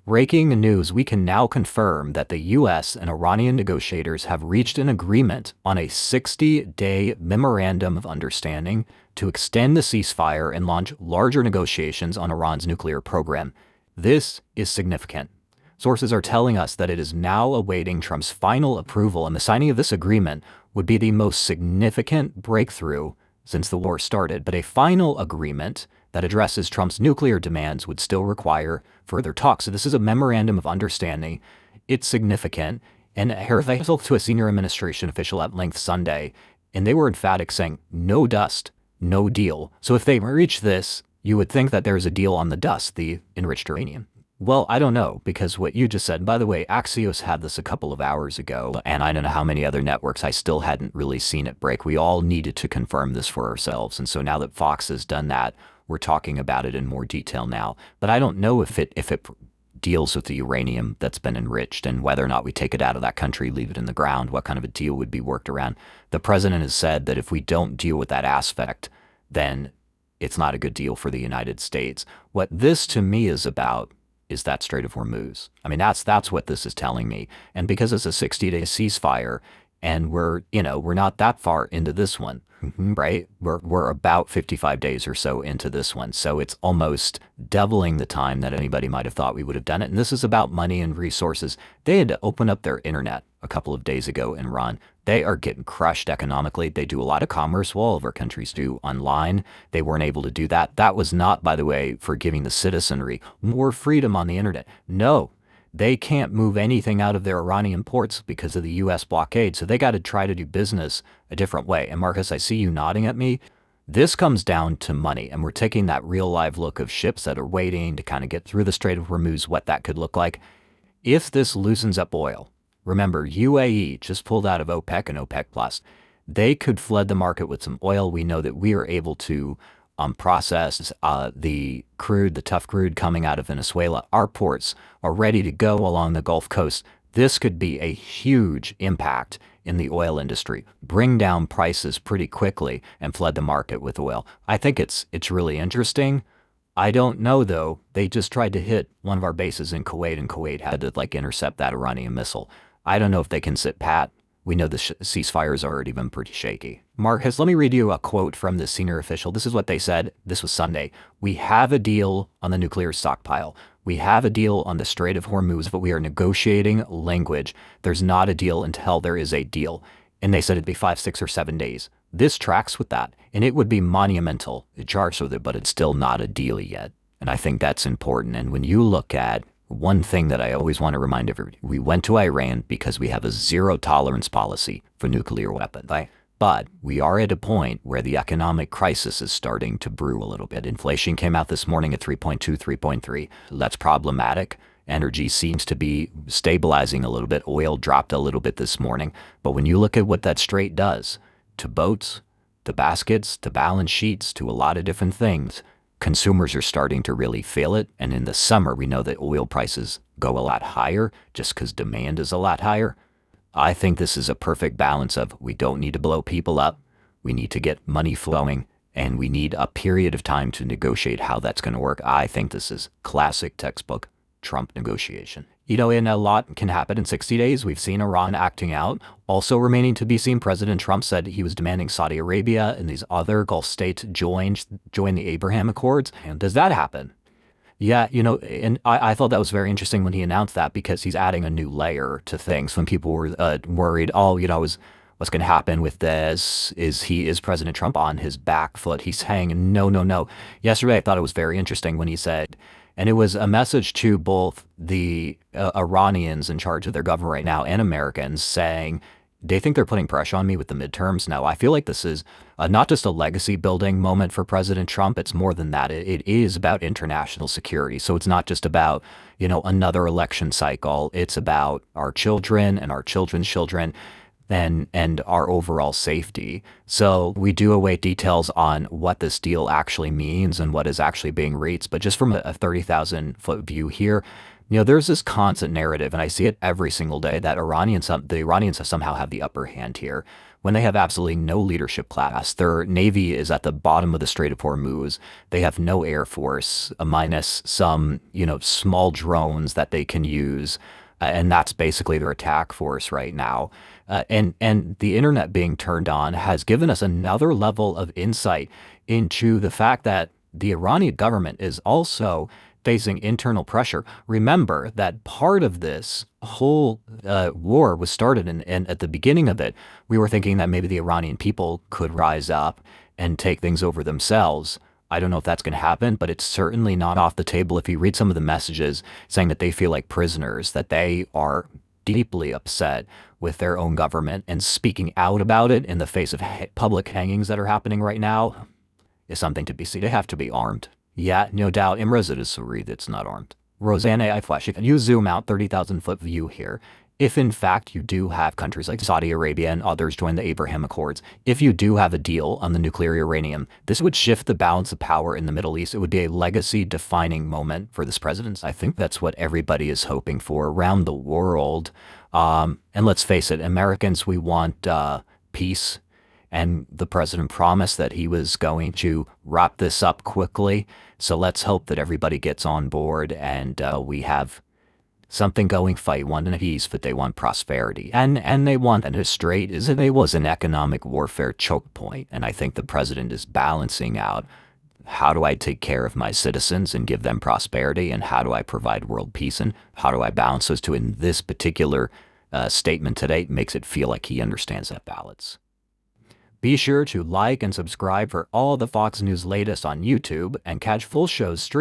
Breaking news, we can now confirm that the U.S. and Iranian negotiators have reached an agreement on a 60-day memorandum of understanding to extend the ceasefire and launch larger negotiations on Iran's nuclear program. This is significant. Sources are telling us that it is now awaiting Trump's final approval, and the signing of this agreement would be the most significant breakthrough since the war started. But a final agreement that addresses Trump's nuclear demands would still require further talks. So this is a memorandum of understanding. It's significant. And I spoke to a senior administration official at length Sunday, and they were emphatic, saying, no dust, no deal. So if they reach this, you would think that there's a deal on the dust, the enriched uranium. Well, I don't know, because what you just said, by the way, Axios had this a couple of hours ago, and I don't know how many other networks, I still hadn't really seen it break. We all needed to confirm this for ourselves. And so now that Fox has done that, we're talking about it in more detail now. But I don't know if it deals with the uranium that's been enriched and whether or not we take it out of that country, leave it in the ground, what kind of a deal would be worked around. The president has said that if we don't deal with that aspect, then it's not a good deal for the United States. What this to me is about is that Strait of Hormuz. I mean, that's what this is telling me. And because it's a 60-day ceasefire and we're not that far into this one, right? We're about 55 days or so into this one. So it's almost doubling the time that anybody might have thought we would have done it. And this is about money and resources. They had to open up their internet a couple of days ago in Iran. They are getting crushed economically. They do a lot of commerce. Well, all of our countries do online. They weren't able to do that. That was not, by the way, for giving the citizenry more freedom on the internet. No, they can't move anything out of their Iranian ports because of the U.S. blockade. So they got to try to do business a different way. And Marcus, I see you nodding at me. This comes down to money. And we're taking that real live look of ships that are waiting to kind of get through the Strait of Hormuz, what that could look like. If this loosens up oil, remember, UAE just pulled out of OPEC and OPEC Plus. They could flood the market with some oil. We know that we are able to process the crude, the tough crude coming out of Venezuela. Our ports are ready to go along the Gulf Coast. This could be a huge impact in the oil industry, bring down prices pretty quickly and flood the market with oil. I think it's really interesting. I don't know, though. They just tried to hit one of our bases in Kuwait, and Kuwait had to intercept that Iranian missile. I don't know if they can sit pat. We know the ceasefire's already been pretty shaky. Marcus, let me read you a quote from this senior official. This is what they said. This was Sunday. We have a deal on the nuclear stockpile. We have a deal on the Strait of Hormuz, but we are negotiating language. There's not a deal until there is a deal. And they said it'd be 5, 6, or 7 days. This tracks with that, and it would be monumental. It charged with it, but it's still not a deal yet. And I think that's important. And when you look at one thing that I always want to remind everybody, we went to Iran because we have a zero tolerance policy for nuclear weapons. Right? But we are at a point where the economic crisis is starting to brew a little bit. Inflation came out this morning at 3.2, 3.3. That's problematic. Energy seems to be stabilizing a little bit. Oil dropped a little bit this morning. But when you look at what that strait does to boats, to baskets, to balance sheets, to a lot of different things, consumers are starting to really feel it. And in the summer, we know that oil prices go a lot higher just because demand is a lot higher. I think this is a perfect balance of we don't need to blow people up. We need to get money flowing, and we need a period of time to negotiate how that's going to work. I think this is classic textbook Trump negotiation. And a lot can happen in 60 days. We've seen Iran acting out. Also remaining to be seen, President Trump said he was demanding Saudi Arabia and these other Gulf states join the Abraham Accords. And does that happen? Yeah, and I thought that was very interesting when he announced that, because he's adding a new layer to things. When people were worried, what's going to happen with this? Is President Trump on his back foot? He's saying, no. Yesterday, I thought it was very interesting when he said, and it was a message to both the Iranians in charge of their government right now and Americans, saying they think they're putting pressure on me with the midterms. Now, I feel like this is not just a legacy building moment for President Trump. It's more than that. It is about international security. So it's not just about, another election cycle. It's about our children and our children's children and our overall safety. So we do await details on what this deal actually means and what is actually being reached. But just from a 30,000-foot view here, there's this constant narrative, and I see it every single day, that the Iranians somehow have the upper hand here. when they have absolutely no leadership class. Their navy is at the bottom of the Strait of Hormuz. They have no air force, minus some, small drones that they can use. And that's basically their attack force right now. And the internet being turned on has given us another level of insight into the fact that the Iranian government is also facing internal pressure. Remember that part of this whole war was started, and at the beginning of it, we were thinking that maybe the Iranian people could rise up and take things over themselves. I don't know if that's going to happen, but it's certainly not off the table if you read some of the messages saying that they feel like prisoners, that they are deeply upset with their own government, and speaking out about it in the face of public hangings that are happening right now is something to be seen. They have to be armed. Yeah, no doubt. Imreza is Suri that's not armed. Rosanna, I flash. If you zoom out 30,000-foot view here, if in fact you do have countries like Saudi Arabia and others join the Abraham Accords, if you do have a deal on the nuclear uranium, this would shift the balance of power in the Middle East. It would be a legacy-defining moment for this presidency. I think that's what everybody is hoping for around the world. And let's face it, Americans, we want peace. And the president promised that he was going to wrap this up quickly. So let's hope that everybody gets on board and we have something going. Fight one in peace, but they want prosperity. And they want, and it's straight, is it was an economic warfare choke point. And I think the president is balancing out, how do I take care of my citizens and give them prosperity? And how do I provide world peace? And how do I balance those two? In this particular statement today, makes it feel like he understands that balance. Be sure to like and subscribe for all the Fox News latest on YouTube and catch full shows streamed